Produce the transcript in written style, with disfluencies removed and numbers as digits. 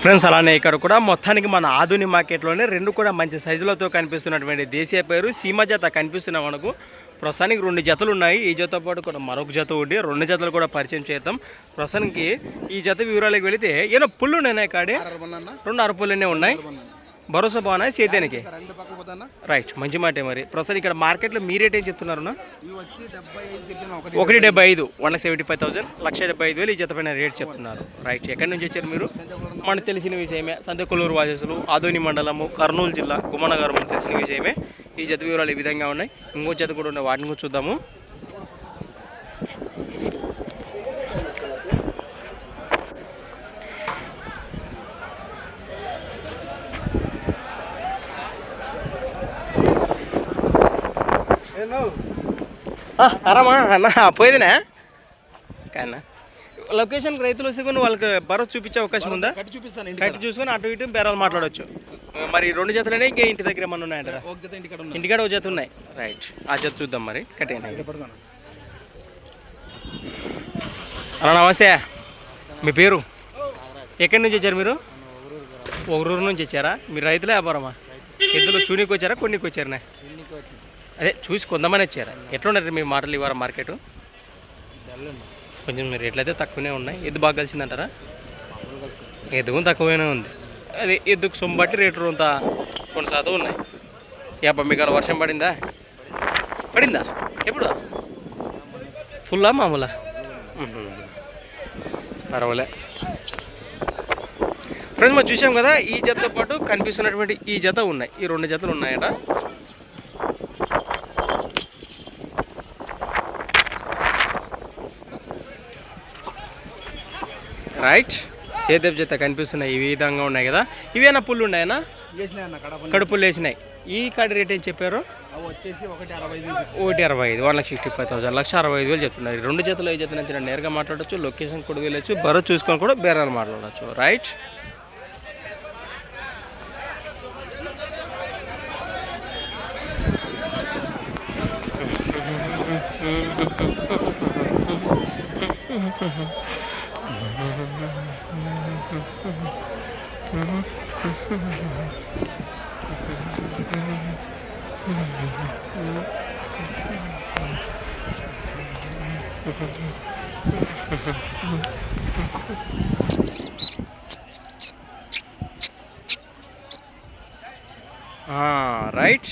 Friends అలానే ఇక్కడ కూడా మొత్తానికి మన ఆధునిక మార్కెట్లోనే రెండు కూడా మంచి సైజులతో కనిపిస్తున్నటువంటి దేశీయ పేరు సీమ జత కనిపిస్తున్నాయి మనకు. ప్రస్తుతానికి 2 జతలు ఉన్నాయి. ఈ జతతో పాటు కూడా మరొక జత ఉండి 2 జతలు కూడా పరిచయం చేద్దాం. ప్రస్తుతానికి ఈ జత వివరాలకు వెళితే ఏమో పుల్లు ఉన్నాయి కాడే 2 అరపుల్లనే ఉన్నాయి. భరోసా బాగున్నా సేద్యానికి రైట్ మంచి మాట. మరి ప్రస్తుతం ఇక్కడ మార్కెట్లో మీ రేట్ ఏం చెప్తున్నారు? 175 1,75,000 1,75,000 ఈ జత పైన రేట్ చెప్తున్నారు. రైట్ ఎక్కడి నుంచి వచ్చారు మీరు? మనకు తెలిసిన విషయమే, సంతకొల్లూరు వాససులు, ఆదోని మండలము, కర్నూలు జిల్లా, గుమ్మనగరం మనకు తెలిసిన విషయమే. ఈ జత వివరాలు ఈ విధంగా ఉన్నాయి. ఇంకో జత కూడా ఉన్నాయి, వాటిని కూడా చూద్దాము. అరమా అన్న పోయేదినా కానీ లొకేషన్కి రైతులు వస్తే కొన్ని వాళ్ళకి భరోసా చూపించే అవకాశం ఉందా? కట్టి చూసుకొని అటు ఇటు బేరాలు మాట్లాడవచ్చు. మరి 2 జతలనే ఇంకా ఇంటి దగ్గర ఏమన్నా ఉన్నాయంటారా? ఇంటికాడ ఒక జత ఉన్నాయి. రైట్ ఆ జత చూద్దాం మరి. కట్టేయండి అన్న. నమస్తే, మీ పేరు? ఎక్కడి నుంచి వచ్చారు మీరు? ఒకరూరు నుంచి వచ్చారా? మీరు రైతులే వ్యాపారమా? ఎద్దులు చూనికి వచ్చారా కొన్నికి వచ్చారనే? అదే చూసి కొంతమంది వచ్చారా? ఎట్లున్నారు మీ మాటలు ఇవ్వరా? మార్కెట్ కొంచెం రేట్లయితే తక్కువనే ఉన్నాయి. ఎద్దు బాగా కలిసిందంటారా? ఎద్దు తక్కువనే ఉంది. అది ఎద్దుకు సొమ్ము బట్టి రేట్లు అంతా కొన్ని శాతం ఉన్నాయి. మీకు వర్షం పడిందా? ఎప్పుడు? ఫుల్లా మామూలా? పర్వాలే. ఫ్రెండ్స్ మనం చూసాం కదా, ఈ జతతో పాటు కనిపిస్తున్నటువంటి ఈ జత ఉన్నాయి. ఈ 2 జతలు ఉన్నాయట. రైట్ సేదేపు జత కనిపిస్తున్నాయి. ఈ విధంగా ఉన్నాయి కదా. ఇవేనా పుల్లు ఉన్నాయన్నా? కడుపులు వేసినాయి. ఈ కాడి రేట్ ఏం చెప్పారు? 1,65,000 1,65,000 1,65,000 చెప్తున్నారు. 2 జతలు ఈ జత నుంచి నేరుగా మాట్లాడచ్చు, లొకేషన్ కూడా వెళ్ళచ్చు, బరో చూసుకొని కూడా బేరాలు మాట్లాడచ్చు. Right right